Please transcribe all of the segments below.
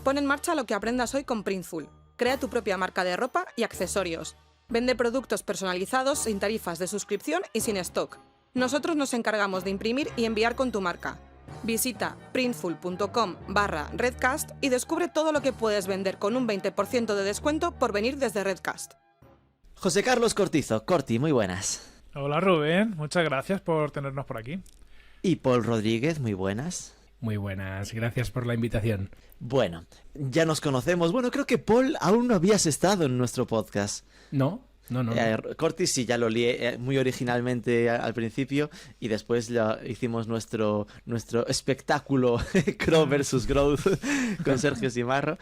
Pon en marcha lo que aprendas hoy con Printful. Crea tu propia marca de ropa y accesorios. Vende productos personalizados sin tarifas de suscripción y sin stock. Nosotros nos encargamos de imprimir y enviar con tu marca. Visita printful.com/redcast y descubre todo lo que puedes vender con un 20% de descuento por venir desde Redcast. José Carlos Cortizo, Corti, muy buenas. Hola Rubén, muchas gracias por tenernos por aquí. Y Paul Rodríguez, muy buenas. Muy buenas, gracias por la invitación. Bueno, ya nos conocemos. Bueno, creo que Paul, aún no habías estado en nuestro podcast. No. Corti sí, ya lo lié muy originalmente al principio y después hicimos nuestro espectáculo Crow vs. Growth con Sergio Simarro.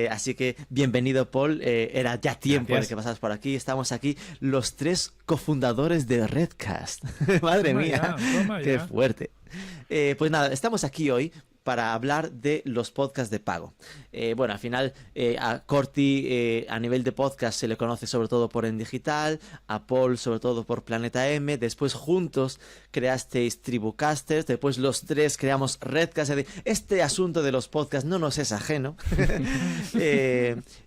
Así que bienvenido, Paul. Era ya tiempo de que pasaras por aquí. Estamos aquí los tres cofundadores de Redcast. Madre mía, qué fuerte. Pues nada, estamos aquí hoy para hablar de los podcasts de pago. Bueno, al final a Corti a nivel de podcast se le conoce sobre todo por En Digital, a Paul sobre todo por Planeta M, después juntos creasteis Tribucasters, después los tres creamos Redcast. Este asunto de los podcasts no nos es ajeno.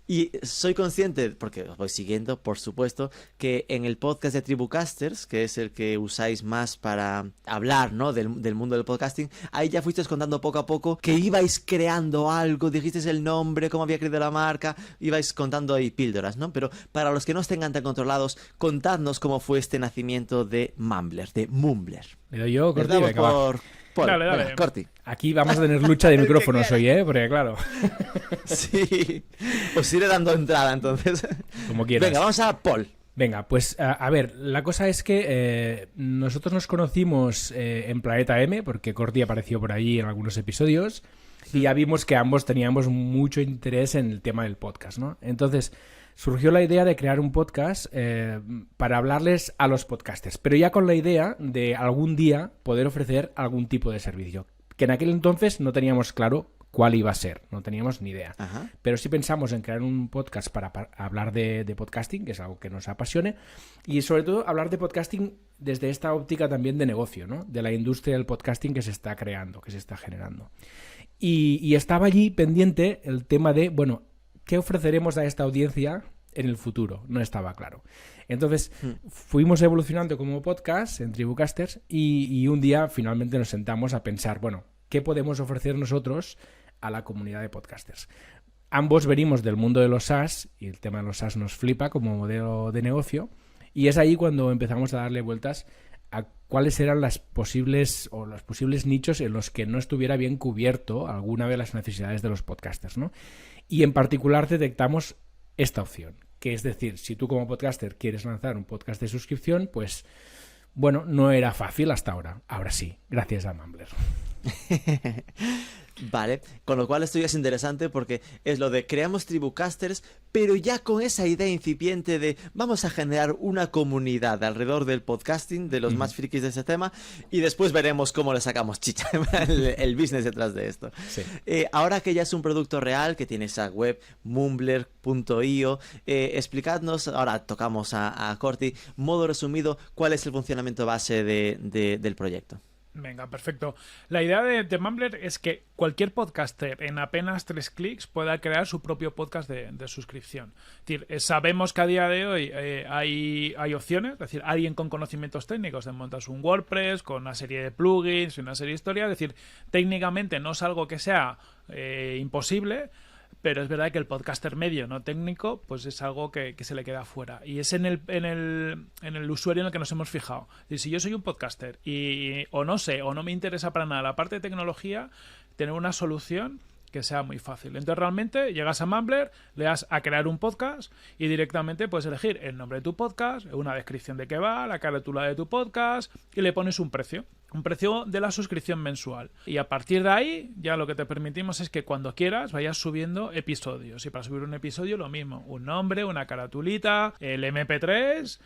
Y soy consciente, porque os voy siguiendo, por supuesto, que en el podcast de Tribucasters, que es el que usáis más para hablar, ¿no?, del mundo del podcasting, ahí ya fuisteis contando poco a poco que ibais creando algo, dijisteis el nombre, cómo había creado la marca, ibais contando ahí píldoras, ¿no? Pero para los que no estén tan controlados, contadnos cómo fue este nacimiento de Mumbler, de Mumbler. ¿Le doy yo, Corti? Dale. Venga, Corti. Aquí vamos a tener lucha de micrófonos hoy, Porque claro. Sí, os iré dando entrada entonces. Como quieras. Venga, vamos a Paul. Venga, pues a ver, la cosa es que nosotros nos conocimos en Planeta M, porque Corti apareció por allí en algunos episodios, y ya vimos que ambos teníamos mucho interés en el tema del podcast, ¿no? Entonces surgió la idea de crear un podcast para hablarles a los podcasters, pero ya con la idea de algún día poder ofrecer algún tipo de servicio, que en aquel entonces no teníamos claro cuál iba a ser, no teníamos ni idea. Ajá. Pero sí pensamos en crear un podcast para hablar de podcasting, que es algo que nos apasione, y sobre todo hablar de podcasting desde esta óptica también de negocio, ¿no? De la industria del podcasting que se está creando, que se está generando. Y estaba allí pendiente el tema de, bueno, ¿qué ofreceremos a esta audiencia en el futuro? No estaba claro. Entonces fuimos evolucionando como podcast en Tribucasters y un día finalmente nos sentamos a pensar, bueno, ¿qué podemos ofrecer nosotros a la comunidad de podcasters? Ambos venimos del mundo de los SaaS y el tema de los SaaS nos flipa como modelo de negocio, y es ahí cuando empezamos a darle vueltas a cuáles eran los posibles nichos en los que no estuviera bien cubierto alguna de las necesidades de los podcasters, ¿no? Y en particular detectamos esta opción, que es decir, si tú como podcaster quieres lanzar un podcast de suscripción, pues bueno, no era fácil hasta ahora. Ahora sí, gracias a Mumbler. Vale, con lo cual esto ya es interesante porque es lo de creamos Tribucasters, pero ya con esa idea incipiente de vamos a generar una comunidad alrededor del podcasting, de los más frikis de ese tema, y después veremos cómo le sacamos chicha, el business detrás de esto. Sí. Ahora que ya es un producto real, que tiene esa web mumbler.io, explicadnos, ahora tocamos a Corti, modo resumido, cuál es el funcionamiento base del proyecto. Venga, perfecto. La idea de Mumbler es que cualquier podcaster en apenas 3 clics pueda crear su propio podcast de suscripción. Es decir, sabemos que a día de hoy hay opciones, es decir, alguien con conocimientos técnicos de montar un WordPress, con una serie de plugins y una serie de historias. Es decir, técnicamente no es algo que sea imposible, pero es verdad que el podcaster medio no técnico pues es algo que se le queda fuera, y es en el usuario en el que nos hemos fijado. Es decir, si yo soy un podcaster y o no sé o no me interesa para nada la parte de tecnología, tener una solución que sea muy fácil. Entonces realmente llegas a Mumbler, le das a crear un podcast y directamente puedes elegir el nombre de tu podcast, una descripción de qué va, la carátula de tu podcast, y le pones un precio de la suscripción mensual. Y a partir de ahí ya lo que te permitimos es que cuando quieras vayas subiendo episodios. Y para subir un episodio lo mismo, un nombre, una caratulita, el MP3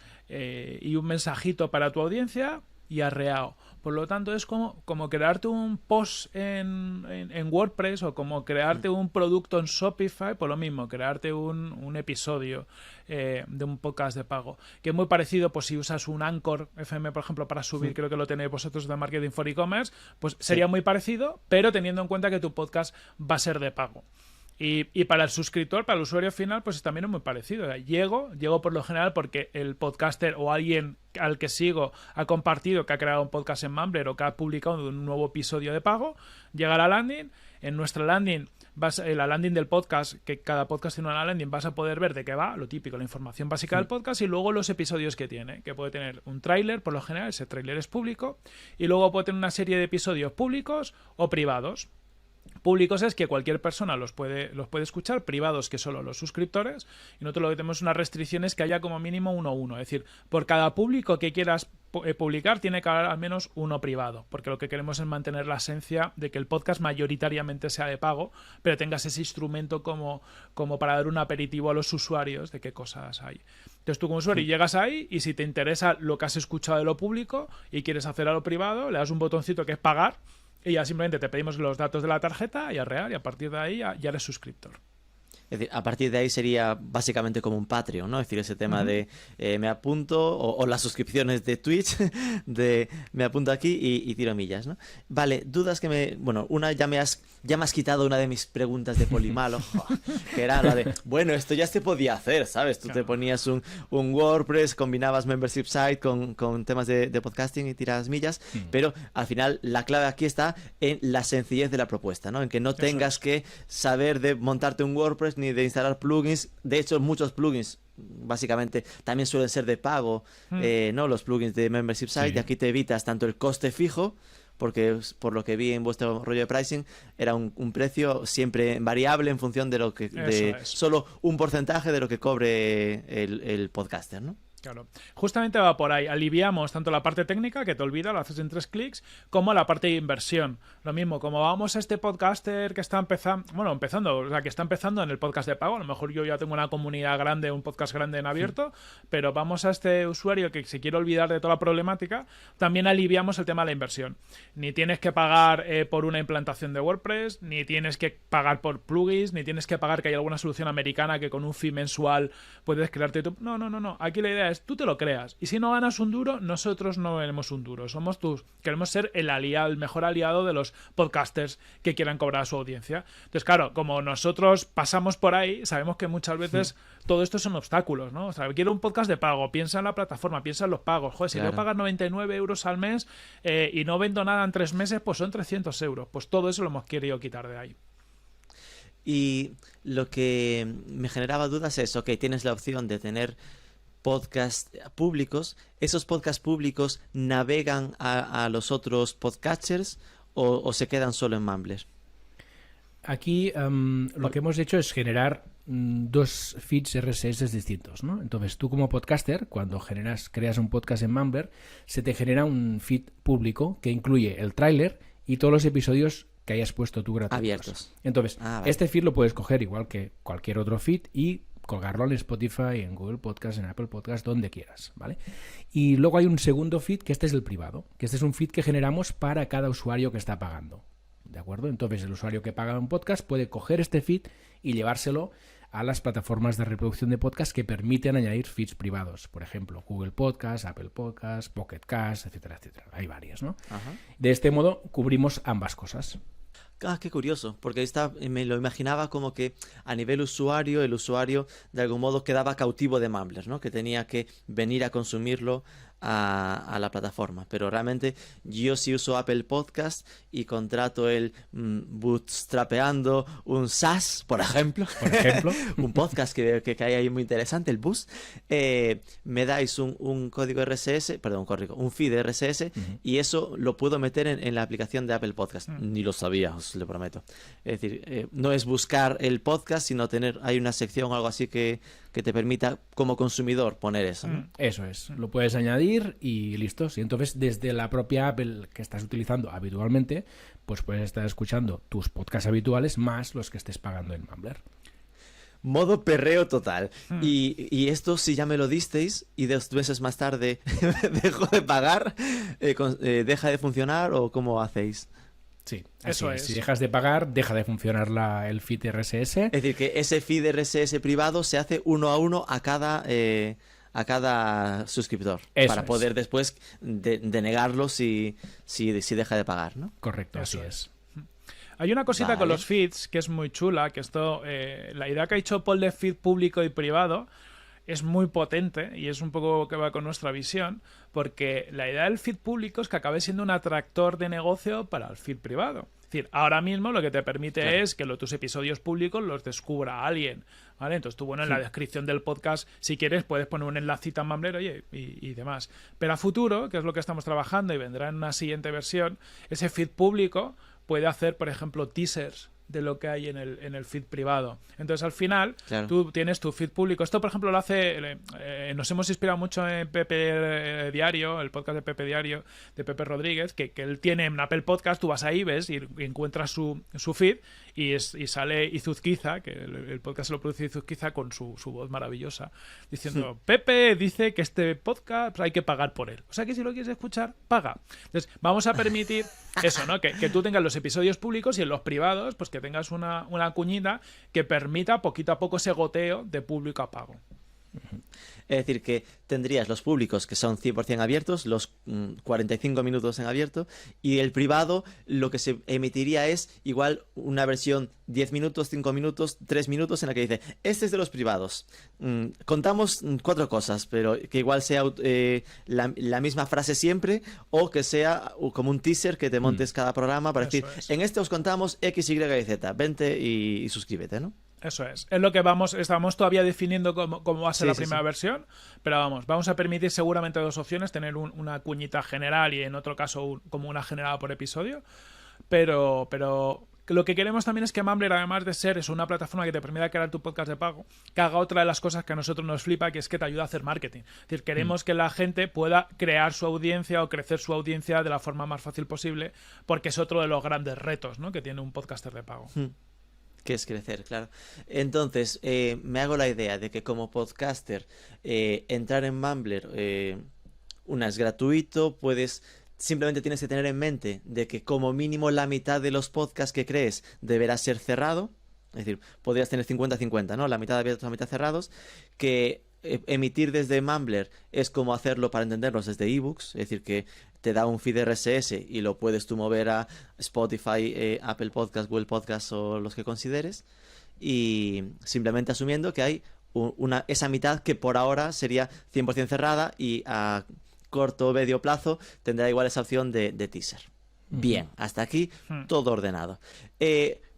y un mensajito para tu audiencia y arreao. Por lo tanto, es como crearte un post en WordPress o como crearte un producto en Shopify, por lo mismo, crearte un episodio de un podcast de pago. Que es muy parecido, pues si usas un Anchor FM, por ejemplo, para subir, creo que lo tenéis vosotros de Marketing for E-Commerce, pues sería muy parecido, pero teniendo en cuenta que tu podcast va a ser de pago. Y para el suscriptor, para el usuario final, pues también es muy parecido. Llego por lo general porque el podcaster o alguien al que sigo ha compartido que ha creado un podcast en Mumbler o que ha publicado un nuevo episodio de pago, llega a la landing. En nuestra landing, la landing del podcast, que cada podcast tiene una landing, vas a poder ver de qué va, lo típico, la información básica del podcast, y luego los episodios que tiene, que puede tener un tráiler, por lo general, ese tráiler es público, y luego puede tener una serie de episodios públicos o privados. Públicos es que cualquier persona los puede escuchar, privados que solo los suscriptores, y nosotros lo que tenemos unas restricciones que haya como mínimo 1-1, es decir, por cada público que quieras publicar tiene que haber al menos uno privado, porque lo que queremos es mantener la esencia de que el podcast mayoritariamente sea de pago, pero tengas ese instrumento como para dar un aperitivo a los usuarios de qué cosas hay. Entonces tú como usuario llegas ahí y si te interesa lo que has escuchado de lo público y quieres hacer a lo privado, le das un botoncito que es pagar y ya simplemente te pedimos los datos de la tarjeta y arrear, y a partir de ahí ya eres suscriptor. Es decir, a partir de ahí sería básicamente como un Patreon, ¿no? Es decir, ese tema de me apunto, o las suscripciones de Twitch, de me apunto aquí y tiro millas, ¿no? Vale, dudas que bueno, una ya me has quitado una de mis preguntas de Polymalo, que era la de, bueno, esto ya se podía hacer, ¿sabes? Tú te ponías un WordPress, combinabas membership site con temas de podcasting y tiras millas, pero al final la clave aquí está en la sencillez de la propuesta, ¿no? En que no tengas que saber de montarte un WordPress ni de instalar plugins. De hecho, muchos plugins básicamente también suelen ser de pago, ¿no? Los plugins de membership site, y aquí te evitas tanto el coste fijo, porque por lo que vi en vuestro rollo de pricing era un precio siempre variable en función de lo que solo un porcentaje de lo que cobre el podcaster, ¿no? Claro. Justamente va por ahí. Aliviamos tanto la parte técnica, que te olvida, lo haces en 3 clics, como la parte de inversión. Lo mismo, como vamos a este podcaster que está empezando en el podcast de pago, a lo mejor yo ya tengo una comunidad grande, un podcast grande en abierto, pero vamos a este usuario que se quiere olvidar de toda la problemática, también aliviamos el tema de la inversión. Ni tienes que pagar por una implantación de WordPress, ni tienes que pagar por plugins, ni tienes que pagar que hay alguna solución americana que con un fee mensual puedes crearte tu... No. Aquí la idea es tú te lo creas, y si no ganas un duro, nosotros no veremos un duro, queremos ser el mejor aliado de los podcasters que quieran cobrar a su audiencia. Entonces, claro, como nosotros pasamos por ahí, sabemos que muchas veces todo esto son obstáculos, ¿no? O sea, quiero un podcast de pago, piensa en la plataforma, piensa en los pagos. Joder, si voy a pagar 99 euros al mes y no vendo nada en 3 meses, pues son 300 euros. Pues todo eso lo hemos querido quitar de ahí. Y lo que me generaba dudas es, ok, tienes la opción de tener podcasts públicos. ¿Esos podcasts públicos navegan a los otros podcatchers o se quedan solo en Mumbler? Aquí lo que hemos hecho es generar 2 feeds RSS distintos, ¿no? Entonces tú como podcaster, cuando creas un podcast en Mumbler, se te genera un feed público que incluye el tráiler y todos los episodios que hayas puesto tú gratuitos. Abiertos. Entonces, vale. Este feed lo puedes coger igual que cualquier otro feed y colgarlo en Spotify, en Google Podcast, en Apple Podcast, donde quieras, ¿vale? Y luego hay un segundo feed, que este es el privado, que este es un feed que generamos para cada usuario que está pagando, ¿de acuerdo? Entonces el usuario que paga un podcast puede coger este feed y llevárselo a las plataformas de reproducción de podcast que permiten añadir feeds privados, por ejemplo, Google Podcast, Apple Podcast, Pocket Cast, etcétera, etcétera. Hay varias, ¿no? Ajá. De este modo cubrimos ambas cosas. Ah, qué curioso, porque me lo imaginaba como que a nivel usuario, el usuario de algún modo quedaba cautivo de Mumbler, ¿no? Que tenía que venir a consumirlo a la plataforma, pero realmente yo sí uso Apple Podcast y contrato el bootstrapeando un SaaS, por ejemplo, un podcast que hay ahí muy interesante, el Boost, me dais un código RSS, perdón, un feed RSS, y eso lo puedo meter en la aplicación de Apple Podcast. Ni lo sabía, os lo prometo. Es decir, no es buscar el podcast, sino hay una sección o algo así que te permita como consumidor poner eso, ¿no? Eso es, lo puedes añadir y listo. Y entonces desde la propia Apple que estás utilizando habitualmente, pues puedes estar escuchando tus podcasts habituales más los que estés pagando en Mumbler. Modo perreo total. Y esto, si ya me lo disteis y 2 meses más tarde dejo de pagar, ¿deja de funcionar o cómo hacéis? Sí, eso es. Si dejas de pagar, deja de funcionar el feed RSS. Es decir, que ese feed RSS privado se hace 1 a 1 a cada suscriptor. Eso para poder después denegarlo si deja de pagar, ¿no? Correcto, así es. Hay una cosita Vale. con los feeds que es muy chula, que esto, la idea que ha hecho Paul de feed público y privado es muy potente y es un poco que va con nuestra visión, porque la idea del feed público es que acabe siendo un atractor de negocio para el feed privado. Es decir, ahora mismo lo que te permite Claro. es que tus episodios públicos los descubra alguien, ¿vale? Entonces tú, bueno, en la descripción del podcast, si quieres, puedes poner un enlacito a Mumbler, oye, y demás. Pero a futuro, que es lo que estamos trabajando y vendrá en una siguiente versión, ese feed público puede hacer, por ejemplo, teasers de lo que hay en el feed privado. Entonces, al final, Claro. tú tienes tu feed público. Esto, por ejemplo, lo hace... nos hemos inspirado mucho en Pepe Diario, el podcast de Pepe Diario, de Pepe Rodríguez, que él tiene en Apple Podcast, tú vas ahí, ves, y encuentras su feed, y sale Izuzquiza, que el podcast se lo produce Izuzquiza con su voz maravillosa, diciendo, Pepe dice que este podcast hay que pagar por él. O sea que si lo quieres escuchar, paga. Entonces, vamos a permitir eso, ¿no? Que tú tengas los episodios públicos y en los privados, pues que tengas una cuñita que permita poquito a poco ese goteo de público a pago. Es decir, que tendrías los públicos que son 100% abiertos, los 45 minutos en abierto, y el privado lo que se emitiría es igual una versión 10 minutos, 5 minutos, 3 minutos en la que dice, este es de los privados. Contamos 4 cosas, pero que igual sea la misma frase siempre, o que sea como un teaser que te montes cada programa para Eso decir, es. en este os contamos X, Y y Z, vente y suscríbete, ¿no? Eso es. Es lo que estamos todavía definiendo cómo va a ser Sí, la sí, primera sí. versión, pero vamos a permitir seguramente 2 opciones, tener una cuñita general y en otro caso como una generada por episodio, pero lo que queremos también es que Mumbler, además de ser una plataforma que te permita crear tu podcast de pago, que haga otra de las cosas que a nosotros nos flipa, que es que te ayuda a hacer marketing. Es decir, queremos que la gente pueda crear su audiencia o crecer su audiencia de la forma más fácil posible, porque es otro de los grandes retos, ¿no?, que tiene un podcaster de pago. Que es crecer, claro. Entonces, me hago la idea de que como podcaster, entrar en Mumbler, una es gratuito, simplemente tienes que tener en mente de que como mínimo la mitad de los podcasts que crees deberá ser cerrado. Es decir, podrías tener 50-50, ¿no? La mitad abiertos, la mitad cerrados. Que emitir desde Mumbler es como hacerlo, para entendernos, desde ebooks. Es decir, que te da un feed RSS y lo puedes tú mover a Spotify, Apple Podcast, Google Podcast o los que consideres. Y simplemente asumiendo que hay esa mitad que por ahora sería 100% cerrada y a corto o medio plazo tendrá igual esa opción de teaser. Bien, hasta aquí todo ordenado.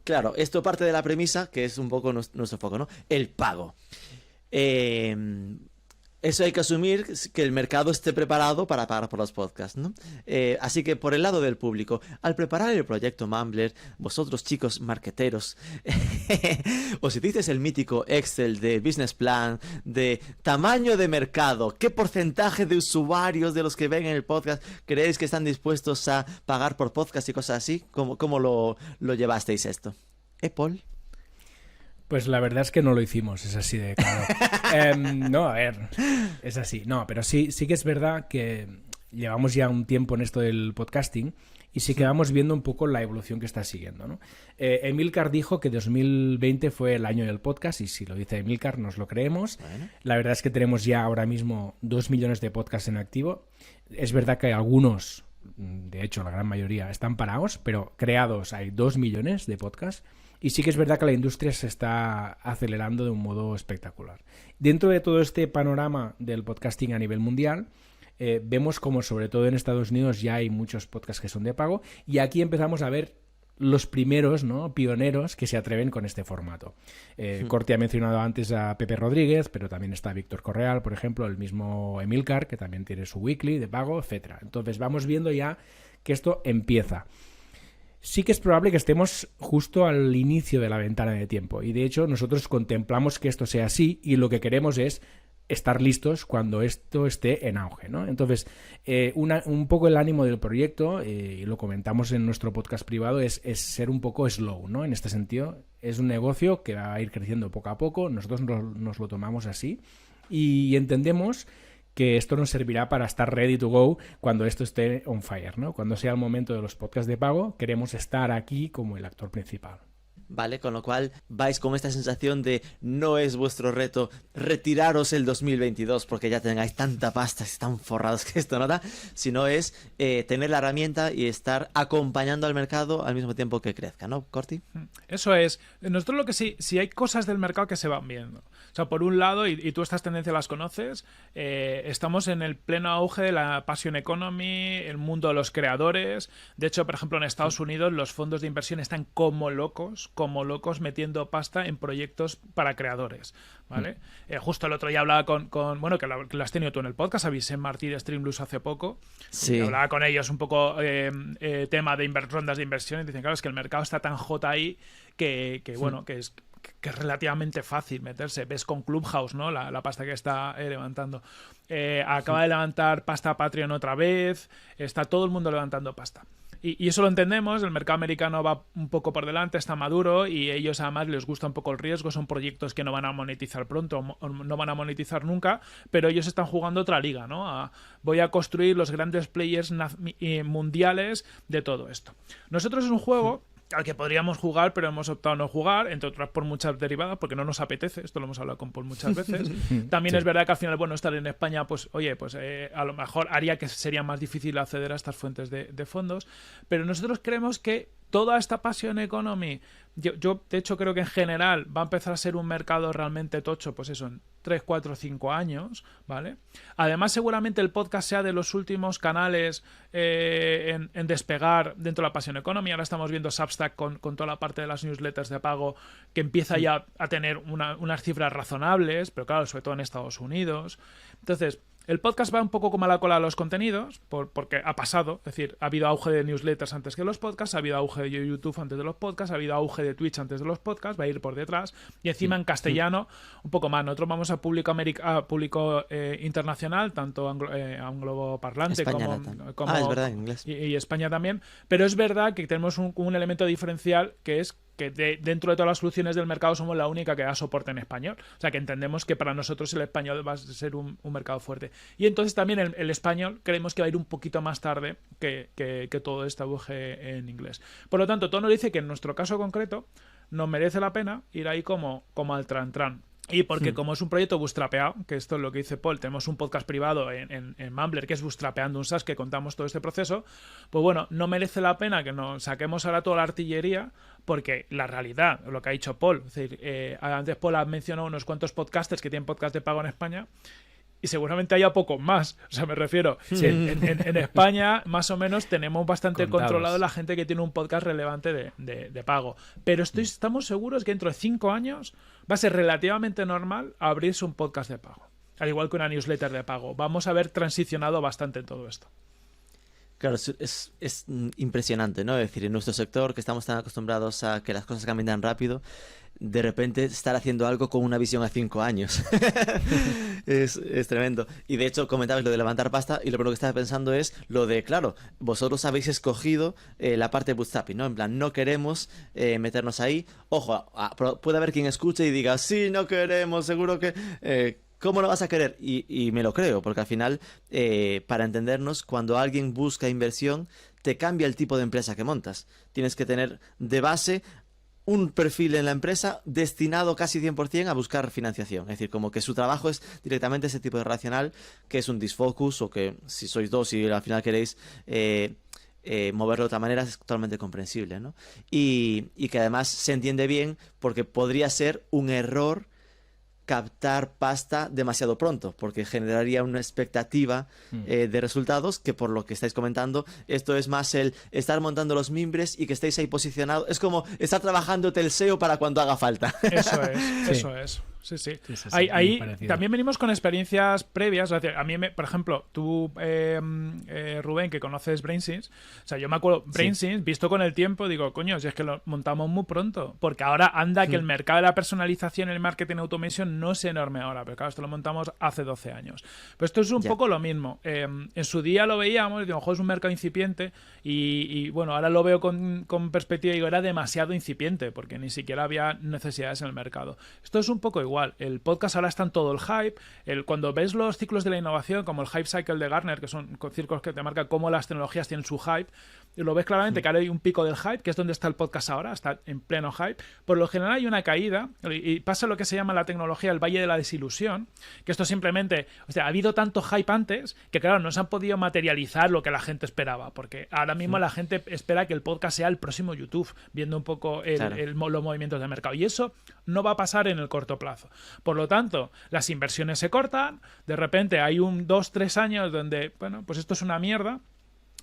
Claro, esto parte de la premisa, que es un poco nuestro foco, ¿no? El pago. Eso hay que asumir, que el mercado esté preparado para pagar por los podcasts, ¿no? Así que por el lado del público, al preparar el proyecto Mumbler, vosotros chicos marqueteros, os hicisteis el mítico Excel de business plan, de tamaño de mercado, qué porcentaje de usuarios de los que ven en el podcast creéis que están dispuestos a pagar por podcast y cosas así. ¿Cómo lo llevasteis esto? Paul. Pues la verdad es que no lo hicimos, es así de claro. No, a ver, es así. No, pero sí que es verdad que llevamos ya un tiempo en esto del podcasting y sí que vamos viendo un poco la evolución que está siguiendo, ¿no? Emilcar dijo que 2020 fue el año del podcast y si lo dice Emilcar nos lo creemos. Bueno. La verdad es que tenemos ya ahora mismo 2 millones de podcasts en activo. Es verdad que algunos, de hecho la gran mayoría, están parados, pero creados hay 2 millones de podcasts. Y sí que es verdad que la industria se está acelerando de un modo espectacular. Dentro de todo este panorama del podcasting a nivel mundial, vemos como sobre todo en Estados Unidos ya hay muchos podcasts que son de pago y aquí empezamos a ver los primeros, ¿no?, pioneros que se atreven con este formato. Corti ha mencionado antes a Pepe Rodríguez, pero también está Víctor Correal, por ejemplo, el mismo Emilcar, que también tiene su weekly de pago, etcétera. Entonces vamos viendo ya que esto empieza. Sí que es probable que estemos justo al inicio de la ventana de tiempo y de hecho nosotros contemplamos que esto sea así y lo que queremos es estar listos cuando esto esté en auge, ¿no? Entonces, un poco el ánimo del proyecto, y lo comentamos en nuestro podcast privado, es ser un poco slow, ¿no? En este sentido, es un negocio que va a ir creciendo poco a poco, nosotros nos lo tomamos así y entendemos que esto nos servirá para estar ready to go cuando esto esté on fire, ¿no? Cuando sea el momento de los podcasts de pago, queremos estar aquí como el actor principal. ¿vale? Con lo cual vais con esta sensación de no es vuestro reto retiraros el 2022 porque ya tengáis tanta pasta, están forrados que esto no da, sino es tener la herramienta y estar acompañando al mercado al mismo tiempo que crezca, ¿no, Corti? Eso es. Nosotros lo que sí, si hay cosas del mercado que se van viendo. O sea, por un lado, y tú estas tendencias las conoces, estamos en el pleno auge de la passion economy, el mundo de los creadores. De hecho, por ejemplo, en Estados Unidos los fondos de inversión están como locos metiendo pasta en proyectos para creadores, ¿vale? Justo el otro día hablaba con bueno, que lo has tenido tú en el podcast, a Vicent Martí de Streamlabs hace poco. Sí. Y hablaba con ellos un poco tema de rondas de inversión y dicen, claro, es que el mercado está tan hot ahí que bueno, que es relativamente fácil meterse. Ves con Clubhouse, ¿no? La pasta que está levantando. Acaba de levantar pasta Patreon otra vez. Está todo el mundo levantando pasta. Y eso lo entendemos, el mercado americano va un poco por delante, está maduro y ellos además les gusta un poco el riesgo, son proyectos que no van a monetizar pronto o no van a monetizar nunca, pero ellos están jugando otra liga, ¿no? Voy a construir los grandes players mundiales de todo esto. Nosotros es un juego al que podríamos jugar, pero hemos optado no jugar, entre otras por muchas derivadas, porque no nos apetece, esto lo hemos hablado con Paul muchas veces. También sí. Es verdad que al final, bueno, estar en España, pues oye, pues a lo mejor haría que sería más difícil acceder a estas fuentes de fondos, pero nosotros creemos que toda esta passion economy, yo de hecho creo que en general va a empezar a ser un mercado realmente tocho, pues eso, en 3, 4, 5 años, ¿vale? Además, seguramente el podcast sea de los últimos canales en despegar dentro de la passion economy. Ahora estamos viendo Substack con toda la parte de las newsletters de pago que empieza ya a tener unas cifras razonables, pero claro, sobre todo en Estados Unidos. Entonces, el podcast va un poco como a la cola de los contenidos, porque ha pasado, es decir, ha habido auge de newsletters antes que los podcasts, ha habido auge de YouTube antes de los podcasts, ha habido auge de Twitch antes de los podcasts, va a ir por detrás, y encima en castellano un poco más. Nosotros vamos a público internacional, tanto angloparlante España como es verdad, en inglés. Y España también, pero es verdad que tenemos un elemento diferencial que es que dentro de todas las soluciones del mercado somos la única que da soporte en español. O sea, que entendemos que para nosotros el español va a ser un mercado fuerte. Y entonces también el español creemos que va a ir un poquito más tarde que todo este auge en inglés. Por lo tanto, todo nos dice que en nuestro caso concreto nos merece la pena ir ahí como al tran. Y porque como es un proyecto bootstrapeado, que esto es lo que dice Paul, tenemos un podcast privado en Mumbler que es Bootstrapeando un SaaS, que contamos todo este proceso, pues bueno, no merece la pena que nos saquemos ahora toda la artillería, porque la realidad, lo que ha dicho Paul, es decir, antes Paul ha mencionado unos cuantos podcasters que tienen podcast de pago en España, y seguramente haya pocos más. O sea, me refiero, en España más o menos tenemos bastante controlado la gente que tiene un podcast relevante de pago. Pero estamos seguros que dentro de 5 años va a ser relativamente normal abrirse un podcast de pago. Al igual que una newsletter de pago. Vamos a haber transicionado bastante en todo esto. Claro, es impresionante, ¿no? Es decir, en nuestro sector, que estamos tan acostumbrados a que las cosas cambien tan rápido, de repente estar haciendo algo con una visión a 5 años. es tremendo. Y de hecho, comentabais lo de levantar pasta, y lo primero que estaba pensando es lo de, claro, vosotros habéis escogido la parte de bootstrapping, ¿no? En plan, no queremos meternos ahí. Ojo, puede haber quien escuche y diga, sí, no queremos, seguro que... ¿Cómo lo vas a querer? Y me lo creo, porque al final, para entendernos, cuando alguien busca inversión, te cambia el tipo de empresa que montas. Tienes que tener de base un perfil en la empresa destinado casi 100% a buscar financiación. Es decir, como que su trabajo es directamente ese tipo de relacional, que es un disfocus, o que si sois dos y al final queréis... moverlo de otra manera, es totalmente comprensible, ¿no? Y que además se entiende bien, porque podría ser un error captar pasta demasiado pronto, porque generaría una expectativa de resultados que, por lo que estáis comentando, esto es más el estar montando los mimbres y que estéis ahí posicionados. Es como estar trabajándote el SEO para cuando haga falta. Eso es. Sí. Ahí también venimos con experiencias previas. O sea, a mí, por ejemplo, tú, Rubén, que conoces Brainsys, o sea, yo me acuerdo, Brainsys, visto con el tiempo, digo, coño, si es que lo montamos muy pronto, porque ahora anda que el mercado de la personalización, el marketing automation no es enorme ahora, pero claro, esto lo montamos hace 12 años. Pero esto es un poco lo mismo. En su día lo veíamos y digo, joder, es un mercado incipiente y bueno, ahora lo veo con perspectiva y digo, era demasiado incipiente, porque ni siquiera había necesidades en el mercado. Esto es un poco igual. igual. El podcast ahora está en todo el hype. Cuando ves los ciclos de la innovación, como el Hype Cycle de Gartner, que son círculos que te marcan cómo las tecnologías tienen su hype, y lo ves claramente que ahora hay un pico del hype, que es donde está el podcast ahora, está en pleno hype. Por lo general hay una caída y pasa lo que se llama en la tecnología el valle de la desilusión, que esto simplemente, o sea, ha habido tanto hype antes que claro, no se han podido materializar lo que la gente esperaba, porque ahora mismo la gente espera que el podcast sea el próximo YouTube, viendo un poco los movimientos de mercado, y eso no va a pasar en el corto plazo. Por lo tanto, las inversiones se cortan, de repente hay 2-3 años donde, bueno, pues esto es una mierda.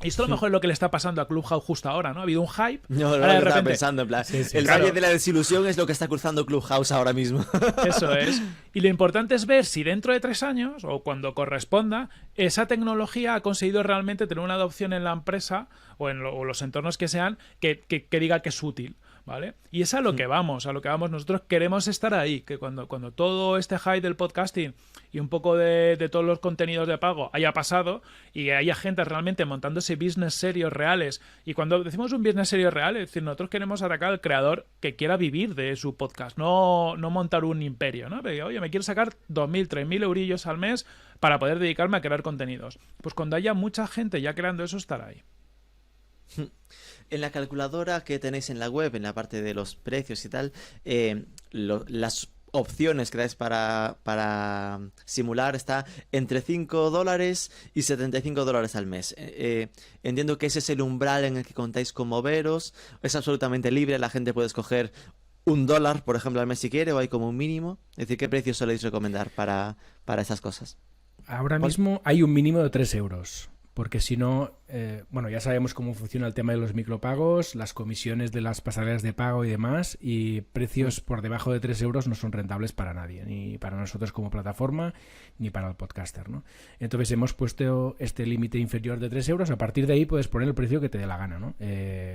Y esto a lo mejor es lo que le está pasando a Clubhouse justo ahora, ¿no? Ha habido un hype. No, ahora de repente... estaba pensando en plan. El valle de la desilusión es lo que está cruzando Clubhouse ahora mismo. Eso es. Y lo importante es ver si dentro de 3 años, o cuando corresponda, esa tecnología ha conseguido realmente tener una adopción en la empresa o en los entornos que sean que diga que es útil. ¿Vale? Y es a lo que vamos, nosotros queremos estar ahí, que cuando todo este hype del podcasting y un poco de todos los contenidos de pago haya pasado y haya gente realmente montándose business serios reales, y cuando decimos un business serio real, es decir, nosotros queremos atacar al creador que quiera vivir de su podcast, no montar un imperio, ¿no? Porque, oye, me quiero sacar 2.000, 3.000 eurillos al mes para poder dedicarme a crear contenidos. Pues cuando haya mucha gente ya creando eso, estará ahí. En la calculadora que tenéis en la web, en la parte de los precios y tal, las opciones que dais para simular está entre $5 y $75 al mes. Entiendo que ese es el umbral en el que contáis con moveros. Es absolutamente libre, la gente puede escoger $1, por ejemplo, al mes si quiere, o hay como un mínimo. Es decir, ¿qué precio soléis recomendar para esas cosas? Ahora mismo hay un mínimo de 3 euros. Porque si no, bueno, ya sabemos cómo funciona el tema de los micropagos, las comisiones de las pasarelas de pago y demás, y precios por debajo de 3 euros no son rentables para nadie, ni para nosotros como plataforma, ni para el podcaster, ¿no? Entonces hemos puesto este límite inferior de 3 euros, a partir de ahí puedes poner el precio que te dé la gana, ¿no?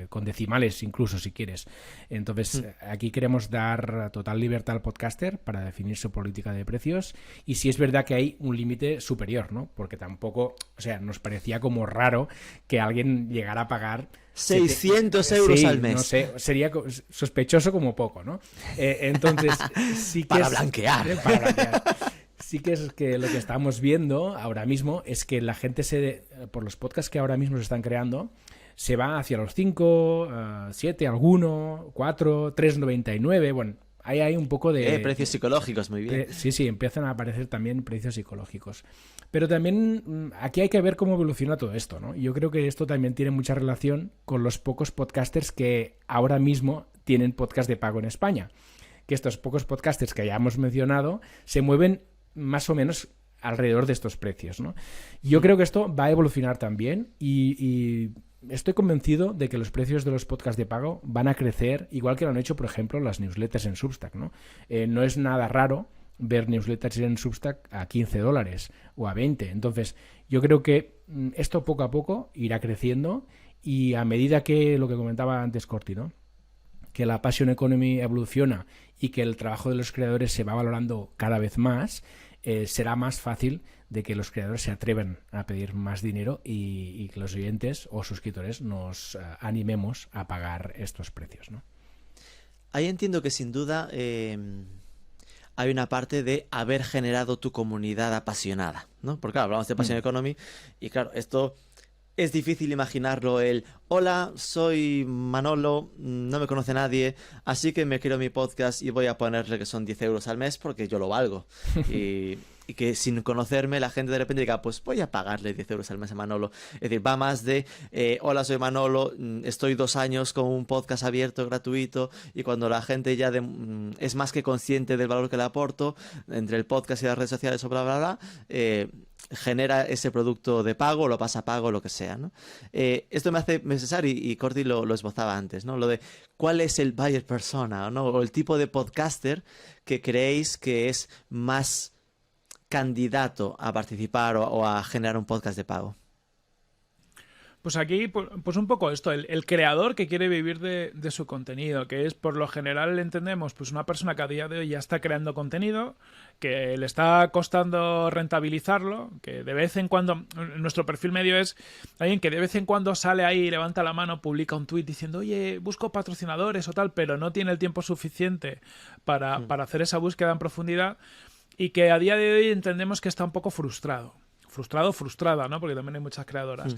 Con decimales incluso, si quieres. Entonces aquí queremos dar total libertad al podcaster para definir su política de precios, y sí es verdad que hay un límite superior, ¿no? Porque tampoco, o sea, nos parecía como raro que alguien llegara a pagar 600 euros al mes. No sé, sería sospechoso como poco, ¿no? Entonces, sí que para blanquear. Para blanquear. Sí que es que lo que estamos viendo ahora mismo es que la gente por los podcasts que ahora mismo se están creando, se va hacia los 5, 7, alguno, 4, 3,99, bueno. Ahí hay un poco de... precios psicológicos, muy bien. Sí, empiezan a aparecer también precios psicológicos. Pero también aquí hay que ver cómo evoluciona todo esto, ¿no? Yo creo que esto también tiene mucha relación con los pocos podcasters que ahora mismo tienen podcast de pago en España. Que estos pocos podcasters que ya hemos mencionado se mueven más o menos alrededor de estos precios, ¿no? Yo creo que esto va a evolucionar también y estoy convencido de que los precios de los podcasts de pago van a crecer, igual que lo han hecho, por ejemplo, las newsletters en Substack, ¿no? No es nada raro ver newsletters en Substack a $15 o a 20. Entonces, yo creo que esto poco a poco irá creciendo, y a medida que, lo que comentaba antes Corti, ¿no? Que la Passion Economy evoluciona y que el trabajo de los creadores se va valorando cada vez más, será más fácil de que los creadores se atrevan a pedir más dinero y que los oyentes o suscriptores nos animemos a pagar estos precios, ¿no? Ahí entiendo que sin duda hay una parte de haber generado tu comunidad apasionada, ¿no? Porque claro, hablamos de Passion Economy y claro, esto es difícil imaginarlo, hola, soy Manolo, no me conoce nadie, así que me creo mi podcast y voy a ponerle que son 10 euros al mes porque yo lo valgo. Y que sin conocerme la gente de repente diga, pues voy a pagarle 10 euros al mes a Manolo. Es decir, va más de, hola, soy Manolo, estoy 2 años con un podcast abierto, gratuito, y cuando la gente ya es más que consciente del valor que le aporto, entre el podcast y las redes sociales o bla, bla, bla, genera ese producto de pago, lo pasa a pago, lo que sea, ¿no? Esto me hace pensar, y Corti lo esbozaba antes, ¿no? Lo de cuál es el buyer persona, ¿no? O el tipo de podcaster que creéis que es más candidato a participar o a generar un podcast de pago. Pues aquí, pues un poco esto, el creador que quiere vivir de su contenido, que es por lo general entendemos pues una persona que a día de hoy ya está creando contenido, que le está costando rentabilizarlo, que de vez en cuando, nuestro perfil medio es alguien que de vez en cuando sale ahí, levanta la mano, publica un tuit diciendo, oye, busco patrocinadores o tal, pero no tiene el tiempo suficiente para hacer esa búsqueda en profundidad, y que a día de hoy entendemos que está un poco frustrada, ¿no? Porque también hay muchas creadoras.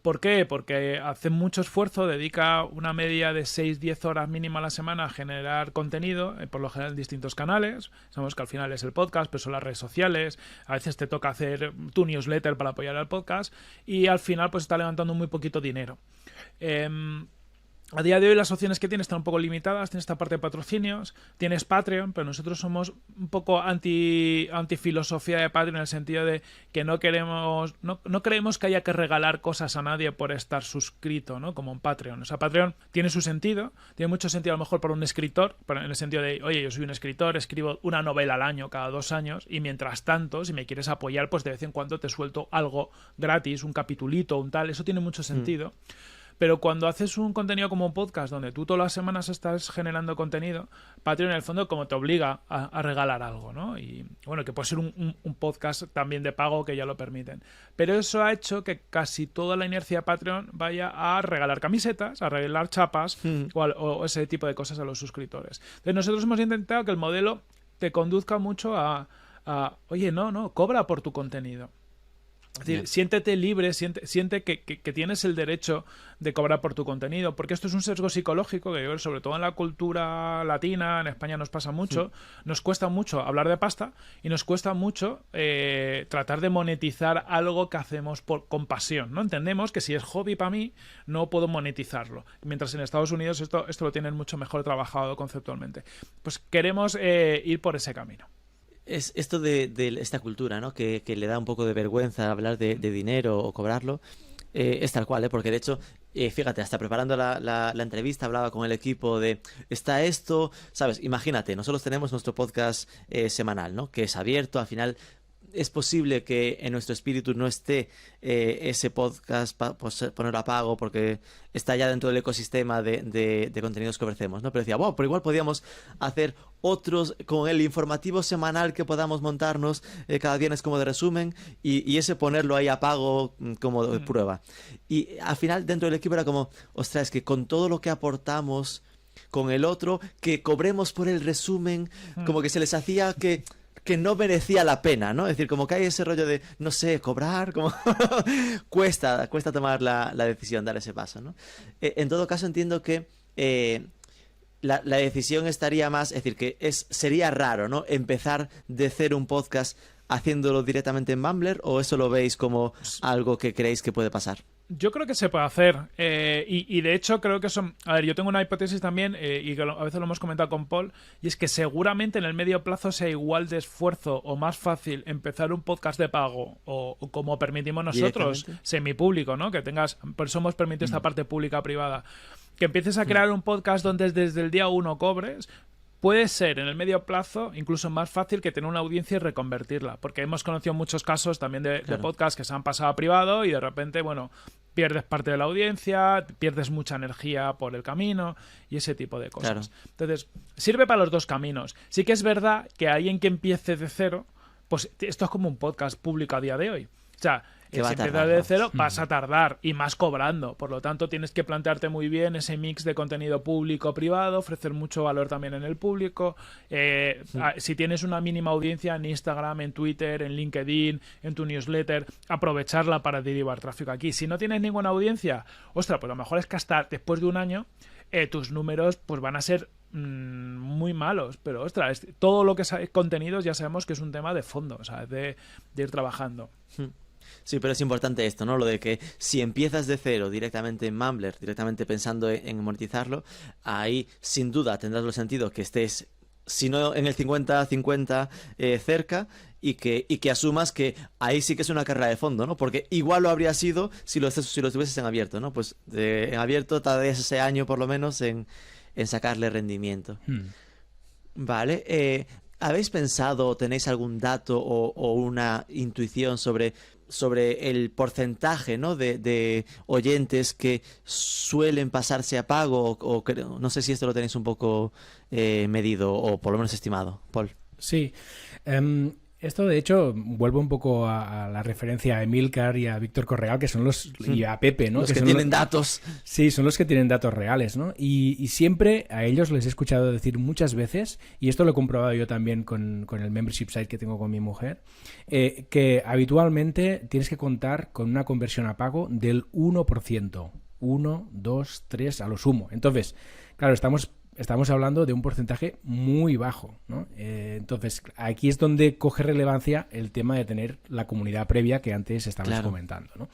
¿Por qué? Porque hace mucho esfuerzo, dedica una media de 6-10 horas mínima a la semana a generar contenido, por lo general en distintos canales. Sabemos que al final es el podcast, pero son las redes sociales. A veces te toca hacer tu newsletter para apoyar al podcast, y al final pues está levantando muy poquito dinero. A día de hoy las opciones que tienes están un poco limitadas. Tienes esta parte de patrocinios, tienes Patreon, pero nosotros somos un poco anti filosofía de Patreon, en el sentido de que no creemos que haya que regalar cosas a nadie por estar suscrito, ¿no? Como en Patreon. O sea, Patreon tiene su sentido, tiene mucho sentido a lo mejor para un escritor, en el sentido de, oye, yo soy un escritor, escribo una novela al año, cada 2 años, y mientras tanto, si me quieres apoyar, pues de vez en cuando te suelto algo gratis, un capitulito, un tal, eso tiene mucho sentido. Pero cuando haces un contenido como un podcast, donde tú todas las semanas estás generando contenido, Patreon en el fondo como te obliga a regalar algo, ¿no? Y bueno, que puede ser un podcast también de pago, que ya lo permiten. Pero eso ha hecho que casi toda la inercia de Patreon vaya a regalar camisetas, a regalar chapas o ese tipo de cosas a los suscriptores. Entonces nosotros hemos intentado que el modelo te conduzca mucho a oye, no, cobra por tu contenido. Es decir, siéntete libre, siente que tienes el derecho de cobrar por tu contenido, porque esto es un sesgo psicológico que yo creo, sobre todo en la cultura latina, en España nos pasa mucho. Nos cuesta mucho hablar de pasta y nos cuesta mucho tratar de monetizar algo que hacemos con pasión, ¿no? Entendemos que si es hobby para mí, no puedo monetizarlo, mientras en Estados Unidos esto lo tienen mucho mejor trabajado conceptualmente. Pues queremos ir por ese camino. Es esto de esta cultura, ¿no? Que le da un poco de vergüenza hablar de dinero o cobrarlo. Es tal cual, ¿eh? Porque de hecho, fíjate, hasta preparando la entrevista hablaba con el equipo de, está esto, ¿sabes? Imagínate, nosotros tenemos nuestro podcast semanal, ¿no? Que es abierto, al final es posible que en nuestro espíritu no esté ese podcast ponerlo a pago porque está ya dentro del ecosistema de contenidos que ofrecemos, ¿no? Pero decía, wow, pero igual podíamos hacer otros con el informativo semanal que podamos montarnos cada viernes como de resumen y ese ponerlo ahí a pago como de prueba. Y al final dentro del equipo era como, ostras, es que con todo lo que aportamos con el otro, que cobremos por el resumen, como que se les hacía que no merecía la pena, ¿no? Es decir, como que hay ese rollo de, no sé, cobrar, como cuesta tomar la decisión, dar ese paso, ¿no? En todo caso, entiendo que la decisión estaría más, es decir, que sería raro, ¿no? Empezar de cero un podcast haciéndolo directamente en Mumbler, ¿o eso lo veis como algo que creéis que puede pasar? Yo creo que se puede hacer y de hecho creo que son... A ver, yo tengo una hipótesis también y que a veces lo hemos comentado con Paul, y es que seguramente en el medio plazo sea igual de esfuerzo o más fácil empezar un podcast de pago o como permitimos nosotros, semipúblico, ¿no? Que tengas... Por eso hemos permitido esta parte pública-privada. Que empieces a crear un podcast donde desde el día 1 cobres... Puede ser en el medio plazo incluso más fácil que tener una audiencia y reconvertirla, porque hemos conocido muchos casos también de podcasts que se han pasado a privado y de repente, bueno, pierdes parte de la audiencia, pierdes mucha energía por el camino y ese tipo de cosas. Claro. Entonces, sirve para los dos caminos. Sí que es verdad que alguien que empiece de cero, pues esto es como un podcast público a día de hoy. O sea, si empiezas de cero, vas a tardar y más cobrando. Por lo tanto, tienes que plantearte muy bien ese mix de contenido público-privado, ofrecer mucho valor también en el público. Si tienes una mínima audiencia en Instagram, en Twitter, en LinkedIn, en tu newsletter, aprovecharla para derivar tráfico aquí. Si no tienes ninguna audiencia, ostras, pues lo mejor es que hasta después de un año tus números pues van a ser muy malos, pero ostras, todo lo que es contenidos ya sabemos que es un tema de fondo, o sea, de ir trabajando. Sí, pero es importante esto, ¿no? Lo de que si empiezas de cero directamente en Mumbler, directamente pensando en monetizarlo, ahí sin duda tendrás el sentido que estés, si no en el 50-50 cerca, y que asumas que ahí sí que es una carrera de fondo, ¿no? Porque igual lo habría sido si lo estuvieses en abierto, ¿no? Pues en abierto tardarías ese año por lo menos en sacarle rendimiento. Vale. ¿Habéis pensado, tenéis algún dato o una intuición sobre sobre el porcentaje, ¿no? de oyentes que suelen pasarse a pago, no sé si esto lo tenéis un poco medido o por lo menos estimado, Paul. Sí. Esto, de hecho, vuelve un poco a la referencia a Emilcar y a Víctor Correal, que son y a Pepe, ¿no? Los que son tienen datos. Sí, son los que tienen datos reales, ¿no? Y siempre a ellos les he escuchado decir muchas veces, y esto lo he comprobado yo también con el membership site que tengo con mi mujer, que habitualmente tienes que contar con una conversión a pago del 1%. 1, 2, 3 a lo sumo. Entonces, claro, estamos hablando de un porcentaje muy bajo, ¿no? Entonces, aquí es donde coge relevancia el tema de tener la comunidad previa que antes estábamos comentando, ¿no?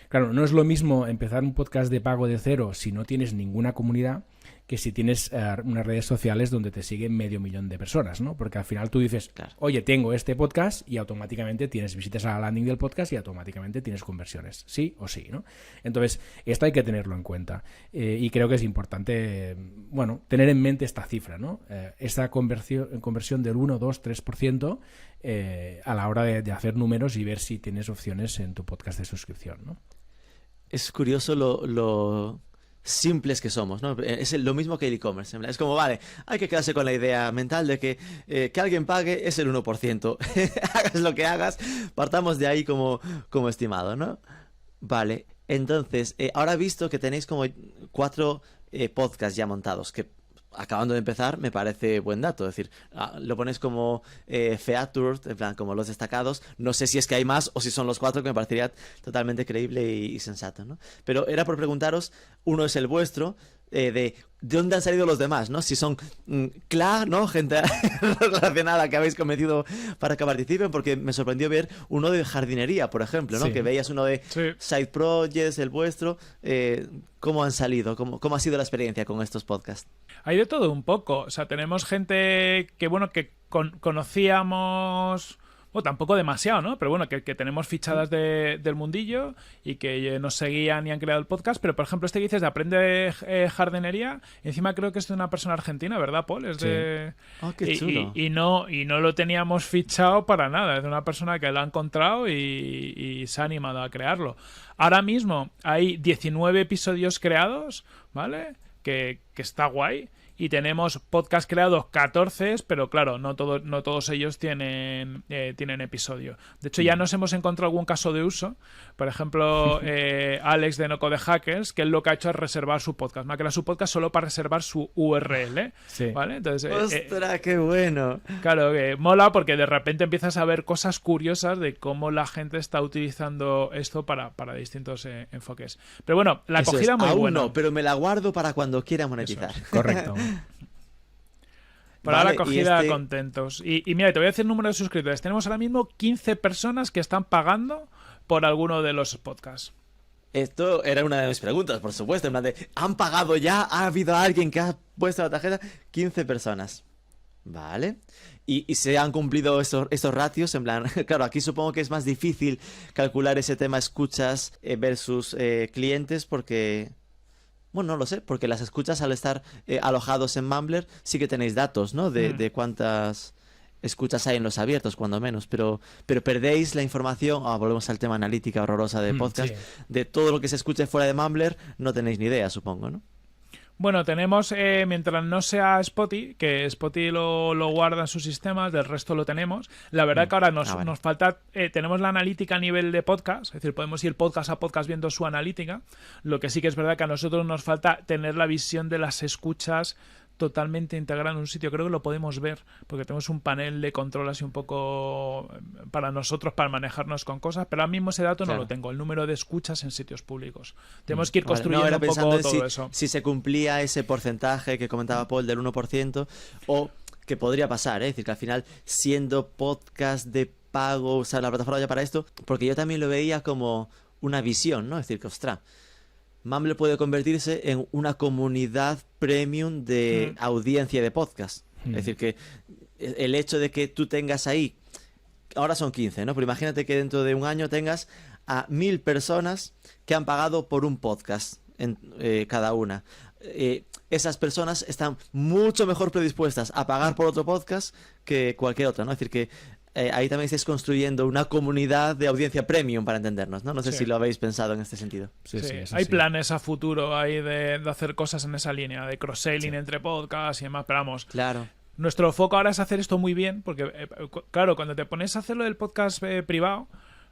Claro, no es lo mismo empezar un podcast de pago de cero si no tienes ninguna comunidad que si tienes unas redes sociales donde te siguen 500.000 de personas, ¿no? Porque al final tú dices, oye, tengo este podcast y automáticamente tienes visitas a la landing del podcast y automáticamente tienes conversiones, sí o sí, ¿no? Entonces, esto hay que tenerlo en cuenta y creo que es importante, tener en mente esta cifra, ¿no? Esta conversión del 1, 2, 3% a la hora de hacer números y ver si tienes opciones en tu podcast de suscripción, ¿no? Es curioso lo simples que somos, ¿no? Es lo mismo que el e-commerce. Es como, vale, hay que quedarse con la idea mental de que alguien pague es el 1%. Hagas lo que hagas, partamos de ahí como estimado, ¿no? Vale, entonces, ahora he visto que tenéis como 4 podcasts ya montados, que acabando de empezar me parece buen dato. Es decir, lo pones como featured, en plan, como los destacados. No sé si es que hay más o si son los 4, que me parecería totalmente creíble y sensato, ¿no? Pero era por preguntaros, uno es el vuestro, de dónde han salido los demás, ¿no? Si son claro, ¿no? Gente relacionada que habéis convencido para que participen, porque me sorprendió ver uno de jardinería, por ejemplo, ¿no? Sí. Que veías uno de Side Projects, el vuestro. ¿Cómo han salido? ¿Cómo ha sido la experiencia con estos podcasts? Hay de todo un poco. O sea, tenemos gente que conocíamos... O tampoco demasiado, ¿no? Pero bueno, que tenemos fichadas del mundillo y que nos seguían y han creado el podcast. Pero, por ejemplo, este que dices de Aprende Jardinería, encima creo que es de una persona argentina, ¿verdad, Paul? Es de... Oh, qué chulo. Y no lo teníamos fichado para nada. Es de una persona que lo ha encontrado y se ha animado a crearlo. Ahora mismo hay 19 episodios creados, ¿vale? Que está guay. Y tenemos podcast creados 14, pero claro, no todos ellos tienen episodio. De hecho, ya nos hemos encontrado algún caso de uso. Por ejemplo, Alex de No Code Hackers, que él lo que ha hecho es reservar su podcast. Me ha creado su podcast solo para reservar su URL. Sí. ¿Vale? Entonces, ¡ostras, qué bueno! Claro, que mola porque de repente empiezas a ver cosas curiosas de cómo la gente está utilizando esto para distintos enfoques. Pero bueno, la acogida muy buena. No, pero me la guardo para cuando quiera monetizar. Correcto. Para la acogida, contentos. Y mira, te voy a decir el número de suscriptores. Tenemos ahora mismo 15 personas que están pagando por alguno de los podcasts. Esto era una de mis preguntas, por supuesto. En plan de, ¿han pagado ya? ¿Ha habido alguien que ha puesto la tarjeta? 15 personas. Vale. Y se han cumplido estos ratios. En plan, claro, aquí supongo que es más difícil calcular ese tema escuchas versus clientes porque... Bueno, no lo sé, porque las escuchas al estar alojados en Mumbler sí que tenéis datos, ¿no? De cuántas escuchas hay en los abiertos, cuando menos. Pero perdéis la información, volvemos al tema analítica horrorosa de podcast, de todo lo que se escuche fuera de Mumbler, no tenéis ni idea, supongo, ¿no? Bueno, tenemos, mientras no sea Spotify, que Spotify lo guarda en sus sistemas, del resto lo tenemos. La verdad que ahora nos falta, tenemos la analítica a nivel de podcast, es decir, podemos ir podcast a podcast viendo su analítica. Lo que sí que es verdad que a nosotros nos falta tener la visión de las escuchas totalmente integrada en un sitio. Creo que lo podemos ver porque tenemos un panel de control así un poco para nosotros, para manejarnos con cosas, pero ahora mismo ese dato no lo tengo, el número de escuchas en sitios públicos. Tenemos que ir construyendo un poco todo eso. Si se cumplía ese porcentaje que comentaba Paul del 1%, o que podría pasar, es decir, que al final, siendo podcast de pago, usar la plataforma ya para esto, porque yo también lo veía como una visión, ¿no? Es decir, que, ostras, Mumbler puede convertirse en una comunidad premium de audiencia de podcast. Es decir, que el hecho de que tú tengas ahí, ahora son 15, ¿no? Pero imagínate que dentro de un año tengas a 1000 personas que han pagado por un podcast cada una. Esas personas están mucho mejor predispuestas a pagar por otro podcast que cualquier otra, ¿no? Es decir, que ahí también estáis construyendo una comunidad de audiencia premium, para entendernos, ¿no? No sé Sí. si lo habéis pensado en este sentido. Sí, eso hay sí. planes a futuro ahí de hacer cosas en esa línea, de cross-selling entre podcasts y demás, pero vamos, Claro. nuestro foco ahora es hacer esto muy bien, porque, claro, cuando te pones a hacerlo del podcast privado,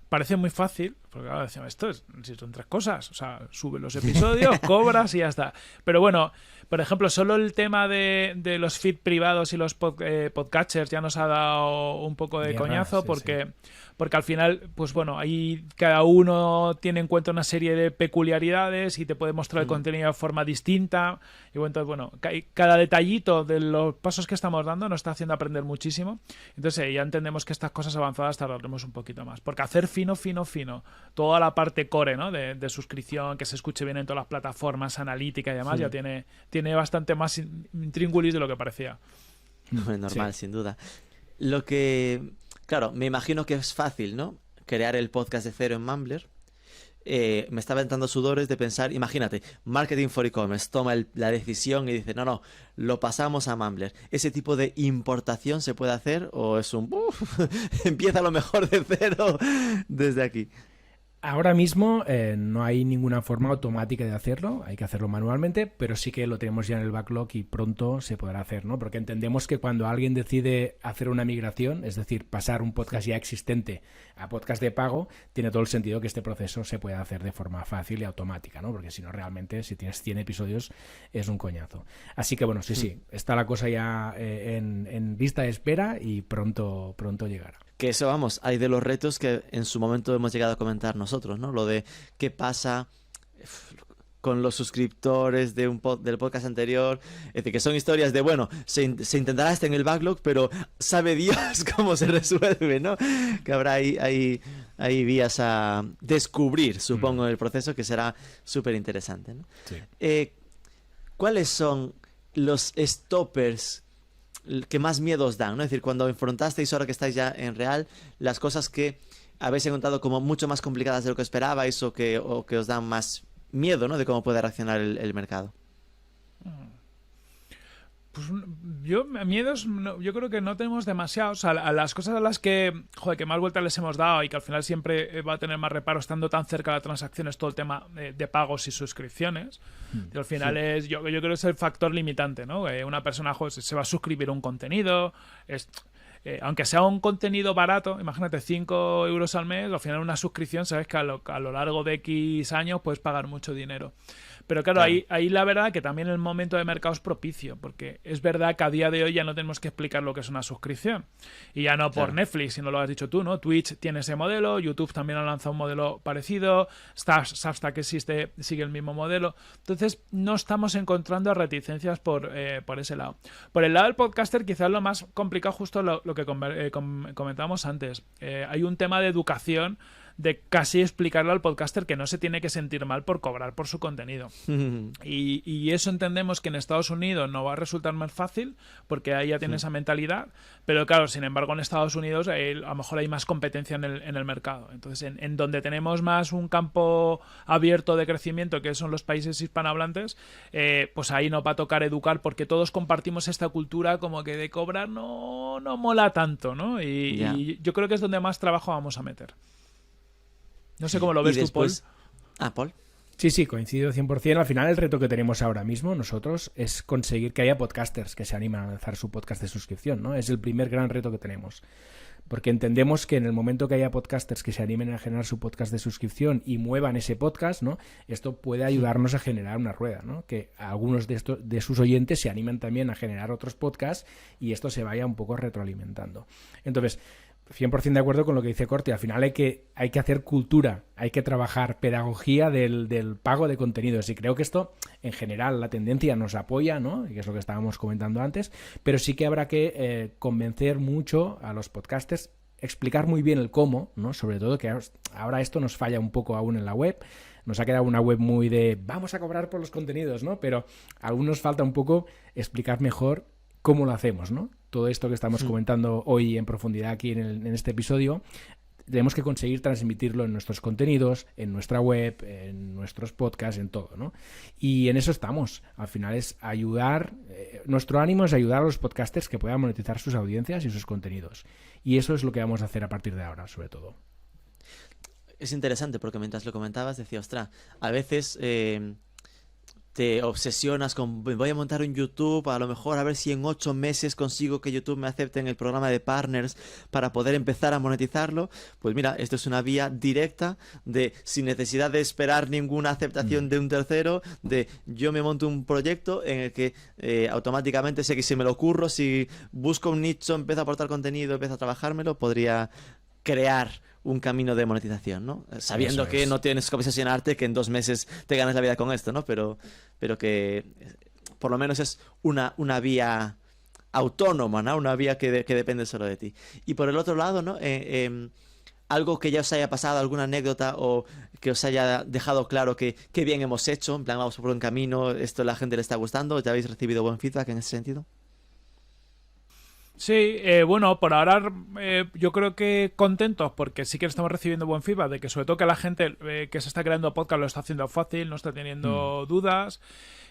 parece muy fácil, porque claro, decimos, si son 3 cosas, o sea, sube los episodios, cobras y ya está. Pero bueno, por ejemplo, solo el tema de los feed privados y los podcatchers ya nos ha dado un poco de Guerra, coñazo, sí, porque al final, pues bueno, ahí cada uno tiene en cuenta una serie de peculiaridades y te puede mostrar el contenido de forma distinta. Y bueno, entonces, bueno, cada detallito de los pasos que estamos dando nos está haciendo aprender muchísimo. Entonces, ya entendemos que estas cosas avanzadas tardaremos un poquito más. Porque hacer fino, toda la parte core, ¿no? de suscripción, que se escuche bien en todas las plataformas, analítica y demás, ya tiene bastante más intríngulis de lo que parecía. Normal, sin duda. Lo que... Claro, me imagino que es fácil, ¿no? Crear el podcast de cero en Mumbler. Me estaba entrando sudores de pensar, imagínate, Marketing for E-Commerce toma la decisión y dice, no, lo pasamos a Mumbler. ¿Ese tipo de importación se puede hacer o es un... empieza lo mejor de cero desde aquí? Ahora mismo no hay ninguna forma automática de hacerlo, hay que hacerlo manualmente, pero sí que lo tenemos ya en el backlog y pronto se podrá hacer, ¿no? Porque entendemos que cuando alguien decide hacer una migración, es decir, pasar un podcast ya existente a podcast de pago, tiene todo el sentido que este proceso se pueda hacer de forma fácil y automática, ¿no? Porque si no, realmente, si tienes 100 episodios, es un coñazo. Así que bueno, sí, está la cosa ya en lista de espera y pronto llegará. Que eso, vamos, hay de los retos que en su momento hemos llegado a comentar nosotros, ¿no? Lo de qué pasa con los suscriptores del podcast anterior. Es decir, que son historias de, bueno, se intentará estar en el backlog, pero sabe Dios cómo se resuelve, ¿no? Que habrá ahí vías a descubrir, supongo, en el proceso, que será súper interesante, ¿no? Sí. ¿Cuáles son los stoppers que más miedo os dan, ¿no? Es decir, cuando enfrentasteis, ahora que estáis ya en real, las cosas que habéis encontrado como mucho más complicadas de lo que esperabais o que os dan más miedo, ¿no? De cómo puede reaccionar el mercado. Pues miedos, yo creo que no tenemos demasiados. A las cosas a las que, que más vueltas les hemos dado y que al final siempre va a tener más reparo estando tan cerca de la transacción es todo el tema de pagos y suscripciones. Y al final yo creo que es el factor limitante, ¿no? Una persona se va a suscribir a un contenido, aunque sea un contenido barato, imagínate 5 euros al mes, al final una suscripción, sabes que a lo largo de X años puedes pagar mucho dinero. Pero claro, ahí la verdad que también el momento de mercado es propicio, porque es verdad que a día de hoy ya no tenemos que explicar lo que es una suscripción. Y ya no por Netflix, si no lo has dicho tú, ¿no? Twitch tiene ese modelo, YouTube también ha lanzado un modelo parecido, Substack que existe sigue el mismo modelo. Entonces no estamos encontrando reticencias por ese lado. Por el lado del podcaster quizás lo más complicado justo lo que comentábamos antes. Hay un tema de educación, de casi explicarle al podcaster que no se tiene que sentir mal por cobrar por su contenido. Y eso entendemos que en Estados Unidos no va a resultar más fácil, porque ahí ya tiene esa mentalidad, pero claro, sin embargo en Estados Unidos a lo mejor hay más competencia en el mercado. Entonces, en donde tenemos más un campo abierto de crecimiento, que son los países hispanohablantes, pues ahí nos va a tocar educar, porque todos compartimos esta cultura como que de cobrar no mola tanto, ¿no? Y yo creo que es donde más trabajo vamos a meter. No sé cómo lo ves tú, Paul. Paul. Sí, coincido 100%. Al final el reto que tenemos ahora mismo nosotros es conseguir que haya podcasters que se animen a lanzar su podcast de suscripción, ¿no? Es el primer gran reto que tenemos. Porque entendemos que en el momento que haya podcasters que se animen a generar su podcast de suscripción y muevan ese podcast, ¿no? Esto puede ayudarnos a generar una rueda, ¿no? Que algunos de sus oyentes se animen también a generar otros podcasts y esto se vaya un poco retroalimentando. Entonces, 100% de acuerdo con lo que dice Corti. Al final hay que hacer cultura, hay que trabajar pedagogía del pago de contenidos. Y creo que esto, en general, la tendencia nos apoya, ¿no? Y que es lo que estábamos comentando antes. Pero sí que habrá que convencer mucho a los podcasters, explicar muy bien el cómo, ¿no? Sobre todo que ahora esto nos falla un poco aún en la web. Nos ha quedado una web muy de vamos a cobrar por los contenidos, ¿no? Pero a algunos falta un poco explicar mejor cómo lo hacemos, ¿no? Todo esto que estamos comentando hoy en profundidad aquí en este episodio, tenemos que conseguir transmitirlo en nuestros contenidos, en nuestra web, en nuestros podcasts, en todo, ¿no? Y en eso estamos. Al final es ayudar, nuestro ánimo es ayudar a los podcasters que puedan monetizar sus audiencias y sus contenidos. Y eso es lo que vamos a hacer a partir de ahora, sobre todo. Es interesante porque mientras lo comentabas decía, ostras, a veces te obsesionas con voy a montar un YouTube, a lo mejor a ver si en 8 meses consigo que YouTube me acepte en el programa de partners para poder empezar a monetizarlo. Pues mira, esto es una vía directa de sin necesidad de esperar ninguna aceptación de un tercero, de yo me monto un proyecto en el que automáticamente sé que si me lo ocurro, si busco un nicho, empiezo a aportar contenido, empiezo a trabajármelo, podría crear un camino de monetización, ¿no? Sabiendo que no tienes que obsesionarte que en 2 meses te ganes la vida con esto, ¿no? Pero que por lo menos es una vía autónoma, ¿no? Una vía que depende solo de ti. Y por el otro lado, ¿no? Algo que ya os haya pasado, alguna anécdota o que os haya dejado claro que bien hemos hecho, en plan vamos por buen camino, esto a la gente le está gustando, ¿ya habéis recibido buen feedback en ese sentido? Sí, bueno, por ahora yo creo que contentos porque sí que estamos recibiendo buen feedback de que sobre todo que la gente que se está creando podcast lo está haciendo fácil, no está teniendo dudas.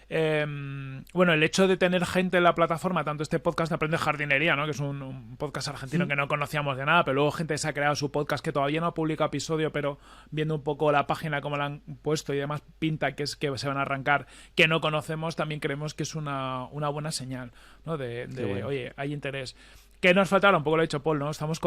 Bueno, el hecho de tener gente en la plataforma, tanto este podcast de Aprende Jardinería, ¿no? Que es un podcast argentino que no conocíamos de nada, pero luego gente se ha creado su podcast que todavía no ha publicado episodio, pero viendo un poco la página como la han puesto y demás pinta que es que se van a arrancar, que no conocemos, también creemos que es una buena señal, ¿no? Bueno. Oye, hay interés. Que nos faltará, un poco lo ha dicho Paul, ¿no? Estamos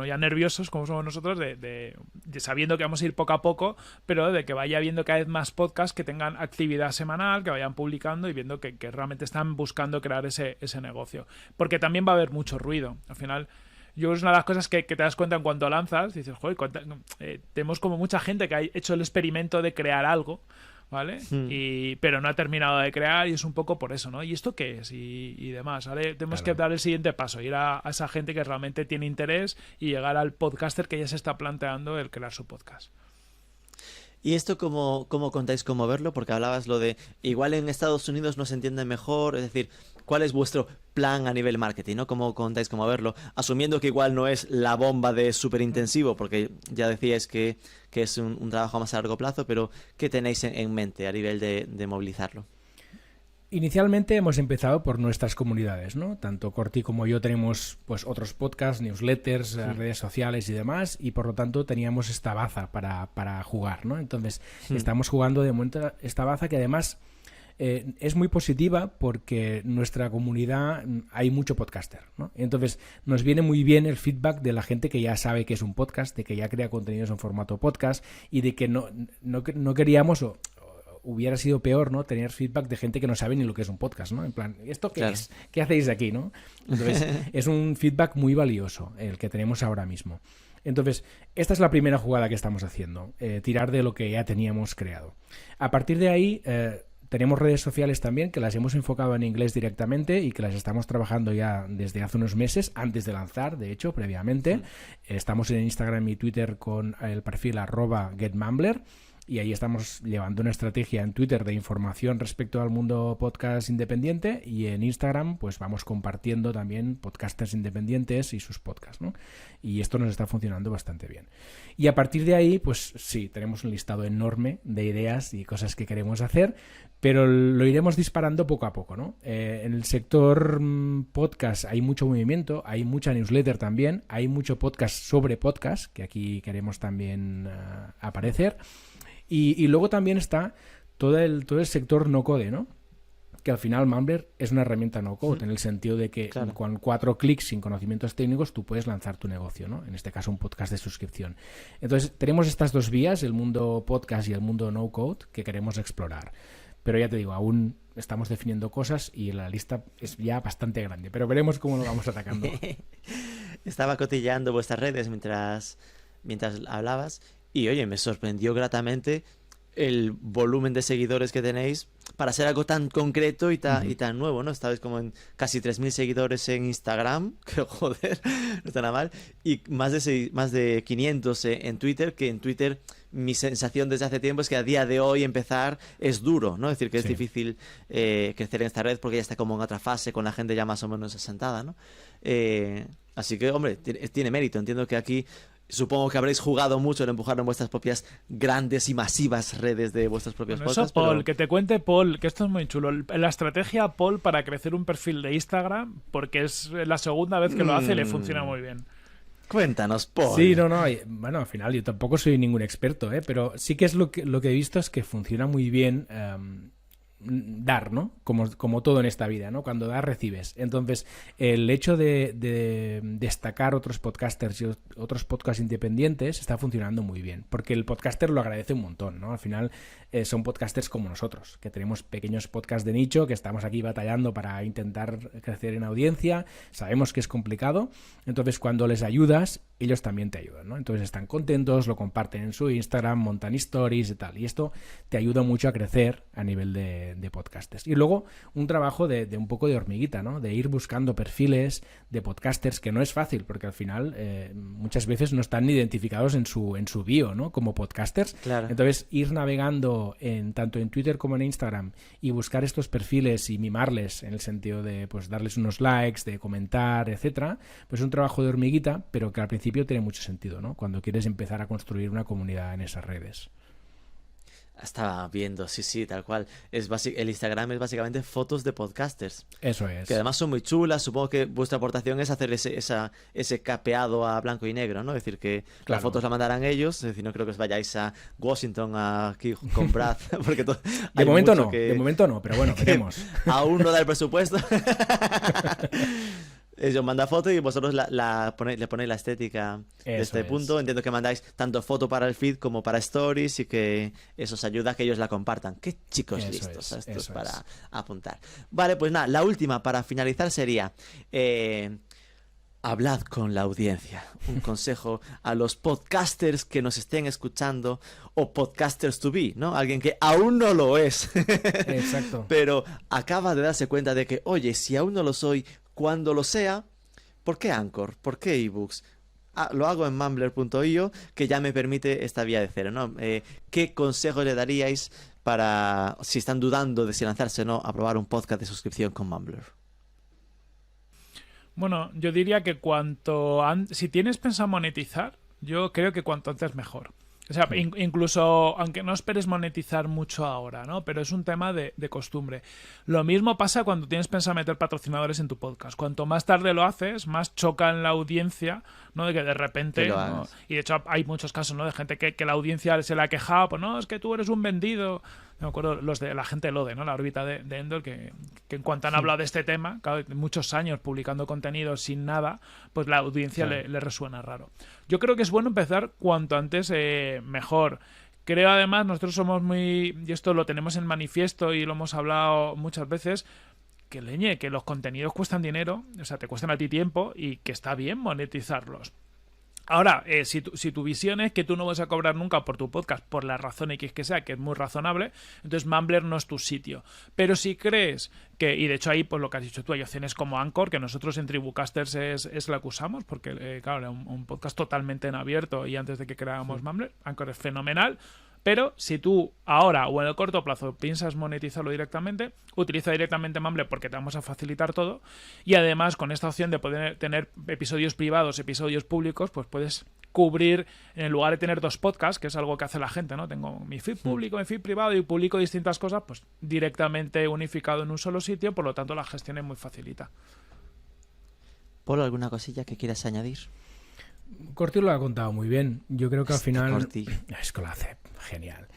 ya nerviosos, como somos nosotros, de sabiendo que vamos a ir poco a poco, pero de que vaya habiendo cada vez más podcasts que tengan actividad semanal, que vayan publicando y viendo que realmente están buscando crear ese negocio. Porque también va a haber mucho ruido. Al final, yo es una de las cosas que te das cuenta en cuanto lanzas, dices, joder, tenemos como mucha gente que ha hecho el experimento de crear algo, ¿vale? Pero no ha terminado de crear y es un poco por eso, ¿no? ¿Y esto qué es? Y demás, ¿vale? Tenemos que dar el siguiente paso, ir a esa gente que realmente tiene interés y llegar al podcaster que ya se está planteando el crear su podcast. ¿Y esto cómo contáis cómo verlo? Porque hablabas lo de, igual en Estados Unidos no se entiende mejor, es decir, ¿cuál es vuestro plan a nivel marketing, ¿no? ¿Cómo contáis cómo verlo? Asumiendo que igual no es la bomba de súper intensivo, porque ya decíais que es un trabajo a más a largo plazo, pero ¿qué tenéis en mente a nivel de movilizarlo? Inicialmente hemos empezado por nuestras comunidades, ¿no? Tanto Corti como yo tenemos pues otros podcasts, newsletters, redes sociales y demás, y por lo tanto teníamos esta baza para jugar, ¿no? Entonces estamos jugando de momento esta baza que además es muy positiva porque en nuestra comunidad hay mucho podcaster, ¿no? Entonces nos viene muy bien el feedback de la gente que ya sabe que es un podcast, de que ya crea contenidos en formato podcast y de que no queríamos hubiera sido peor, ¿no? Tener feedback de gente que no sabe ni lo que es un podcast, ¿no? En plan, ¿esto qué es? ¿Qué hacéis aquí, no? Entonces, es un feedback muy valioso el que tenemos ahora mismo. Entonces, esta es la primera jugada que estamos haciendo, tirar de lo que ya teníamos creado. A partir de ahí, tenemos redes sociales también que las hemos enfocado en inglés directamente y que las estamos trabajando ya desde hace unos meses, antes de lanzar, de hecho, previamente. Estamos en Instagram y Twitter con el perfil @getmumbler. Y ahí estamos llevando una estrategia en Twitter de información respecto al mundo podcast independiente y en Instagram pues vamos compartiendo también podcasters independientes y sus podcasts, ¿no? Y esto nos está funcionando bastante bien. Y a partir de ahí pues sí, tenemos un listado enorme de ideas y cosas que queremos hacer, pero lo iremos disparando poco a poco, ¿no? En el sector podcast hay mucho movimiento, hay mucha newsletter también, hay mucho podcast sobre podcast, que aquí queremos también aparecer. Y luego también está todo el sector no-code, ¿no? Que al final Mumbler es una herramienta no-code, en el sentido de que con 4 clics sin conocimientos técnicos tú puedes lanzar tu negocio, ¿no? En este caso un podcast de suscripción. Entonces tenemos estas dos vías, el mundo podcast y el mundo no-code, que queremos explorar. Pero ya te digo, aún estamos definiendo cosas y la lista es ya bastante grande, pero veremos cómo lo vamos atacando. Estaba cotilleando vuestras redes mientras hablabas y oye, me sorprendió gratamente el volumen de seguidores que tenéis para ser algo tan concreto y tan nuevo, ¿no? Estabais como en casi 3.000 seguidores en Instagram, que joder, no está nada mal, y más de 500 en Twitter, que en Twitter mi sensación desde hace tiempo es que a día de hoy empezar es duro, ¿no? Es decir, que es difícil crecer en esta red porque ya está como en otra fase, con la gente ya más o menos asentada, ¿no? Así que, hombre, tiene mérito. Entiendo que aquí Supongo que habréis jugado mucho en empujar en vuestras propias grandes y masivas redes de vuestros propios Bueno, podcasts. eso, Paul, pero... que te cuente Paul, que esto es muy chulo. La estrategia Paul para crecer un perfil de Instagram, porque es la segunda vez que lo hace y le funciona muy bien. Cuéntanos, Paul. Sí, no. Bueno, al final yo tampoco soy ningún experto, pero sí que es lo que he visto es que funciona muy bien dar, ¿no? Como todo en esta vida, ¿no? Cuando das, recibes. Entonces, el hecho de destacar otros podcasters y otros podcasts independientes está funcionando muy bien, porque el podcaster lo agradece un montón, ¿no? Al final son podcasters como nosotros, que tenemos pequeños podcasts de nicho, que estamos aquí batallando para intentar crecer en audiencia, sabemos que es complicado, entonces cuando les ayudas, ellos también te ayudan, ¿no? Entonces están contentos, lo comparten en su Instagram, montan stories y tal, y esto te ayuda mucho a crecer a nivel de podcasters. Y luego un trabajo de un poco de hormiguita, ¿no? De ir buscando perfiles de podcasters, que no es fácil, porque al final muchas veces no están identificados en su bio, ¿no? Como podcasters. Claro. Entonces ir navegando tanto en Twitter como en Instagram y buscar estos perfiles y mimarles en el sentido de pues darles unos likes, de comentar, etcétera, pues es un trabajo de hormiguita, pero que al principio tiene mucho sentido, ¿no? Cuando quieres empezar a construir una comunidad en esas redes. Estaba viendo, sí, tal cual. El Instagram es básicamente fotos de podcasters. Eso es. Que además son muy chulas. Supongo que vuestra aportación es hacer ese capeado a blanco y negro, ¿no? Es decir, que Claro. las fotos la mandarán ellos. Es decir, no creo que os vayáis a Washington aquí con Brad. Porque De momento no, pero bueno, veremos. Aún no da el presupuesto. Ellos mandan foto y vosotros le ponéis la estética de Eso este es. punto. Entiendo que mandáis tanto foto para el feed como para stories y que eso os ayuda a que ellos la compartan. Qué chicos Eso listos es, estos eso para es. apuntar. Vale, pues nada, la última para finalizar sería... hablad con la audiencia. Un consejo a los podcasters que nos estén escuchando o podcasters to be, ¿no? Alguien que aún no lo es. Exacto. Pero acaba de darse cuenta de que, oye, si aún no lo soy, cuando lo sea, ¿por qué Anchor? ¿Por qué eBooks? Lo hago en mumbler.io, que ya me permite esta vía de cero, ¿no? ¿Qué consejo le daríais para, si están dudando de si lanzarse o no, a probar un podcast de suscripción con Mumbler? Bueno, yo diría que si tienes pensado monetizar, yo creo que cuanto antes mejor. O sea, incluso, aunque no esperes monetizar mucho ahora, ¿no? Pero es un tema de costumbre. Lo mismo pasa cuando tienes pensado meter patrocinadores en tu podcast. Cuanto más tarde lo haces, más choca en la audiencia, ¿no? De que de repente... Que lo ¿no? hagas. Y de hecho hay muchos casos, ¿no? De gente que la audiencia se le ha quejado, pues no, es que tú eres un vendido. Me acuerdo los de la gente de Lode, ¿no? La órbita de Endor, que en cuanto han hablado de este tema, claro, muchos años publicando contenido sin nada, pues la audiencia Claro. le resuena raro. Yo creo que es bueno empezar cuanto antes mejor. Creo además, nosotros somos muy, y esto lo tenemos en manifiesto y lo hemos hablado muchas veces, que los contenidos cuestan dinero, o sea, te cuestan a ti tiempo y que está bien monetizarlos. Ahora, si tu visión es que tú no vas a cobrar nunca por tu podcast, por la razón X que sea, que es muy razonable, entonces Mumbler no es tu sitio. Pero si crees que, y de hecho ahí, pues lo que has dicho tú, hay opciones como Anchor, que nosotros en Tribucasters es la que usamos, porque claro, era un podcast totalmente en abierto y antes de que creáramos Mumbler, Anchor es fenomenal. Pero si tú ahora o en el corto plazo piensas monetizarlo directamente, utiliza directamente Mumbler porque te vamos a facilitar todo. Y además con esta opción de poder tener episodios privados, episodios públicos, pues puedes cubrir, en lugar de tener dos podcasts, que es algo que hace la gente, ¿no? Tengo mi feed público, mi feed privado y publico distintas cosas, pues directamente unificado en un solo sitio, por lo tanto la gestión es muy facilita. Polo, ¿alguna cosilla que quieras añadir? Corti lo ha contado muy bien. Yo creo que al final... Corti. Es que lo hace genial.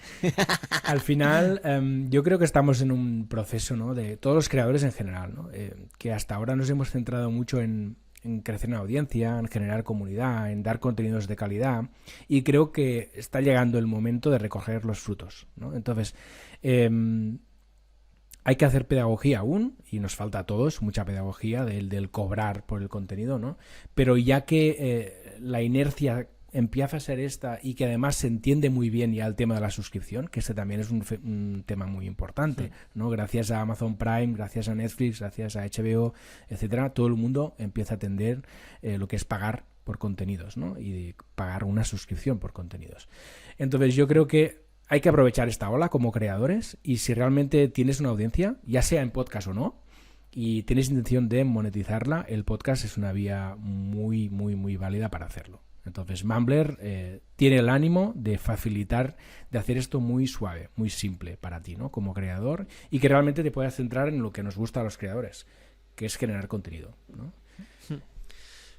Al final, yo creo que estamos en un proceso, ¿no? De todos los creadores en general, ¿no? Que hasta ahora nos hemos centrado mucho en crecer en audiencia, en generar comunidad, en dar contenidos de calidad, y creo que está llegando el momento de recoger los frutos, ¿no? Entonces, hay que hacer pedagogía aún, y nos falta a todos mucha pedagogía del cobrar por el contenido, ¿no? Pero ya que la inercia empieza a ser esta y que además se entiende muy bien ya el tema de la suscripción, que este también es un tema muy importante, ¿no? Gracias a Amazon Prime, gracias a Netflix, gracias a HBO, etcétera, todo el mundo empieza a atender lo que es pagar por contenidos, ¿no? Y pagar una suscripción por contenidos. Entonces yo creo que hay que aprovechar esta ola como creadores, y si realmente tienes una audiencia, ya sea en podcast o no, y tienes intención de monetizarla, el podcast es una vía muy, muy, muy válida para hacerlo. Entonces Mumbler tiene el ánimo de facilitar, de hacer esto muy suave, muy simple para ti, ¿no? Como creador, y que realmente te puedas centrar en lo que nos gusta a los creadores, que es generar contenido, ¿no?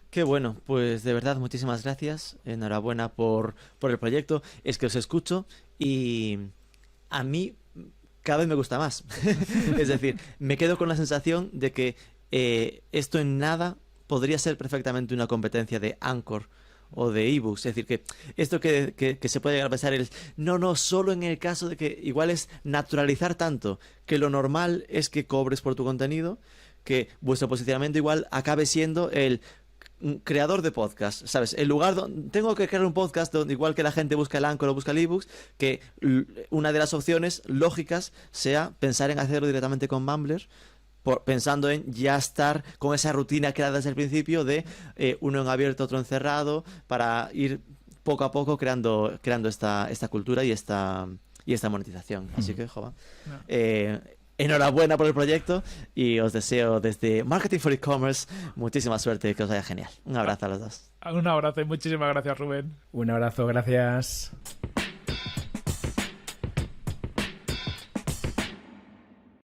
Qué bueno, pues de verdad muchísimas gracias, enhorabuena por el proyecto, es que os escucho y a mí cada vez me gusta más, es decir, me quedo con la sensación de que esto en nada podría ser perfectamente una competencia de Anchor o de ebooks, es decir, que esto que se puede llegar a pensar es, no, solo en el caso de que igual es naturalizar tanto que lo normal es que cobres por tu contenido, que vuestro posicionamiento igual acabe siendo el creador de podcast, ¿sabes? El lugar donde tengo que crear un podcast donde igual que la gente busca el Anchor o busca el ebooks, que una de las opciones lógicas sea pensar en hacerlo directamente con Mumbler, pensando en ya estar con esa rutina creada desde el principio de uno en abierto, otro en cerrado, para ir poco a poco creando esta cultura y esta monetización. Así que, joder, enhorabuena por el proyecto y os deseo desde Marketing for E-Commerce muchísima suerte y que os vaya genial. Un abrazo a los dos. Un abrazo y muchísimas gracias, Rubén. Un abrazo, gracias.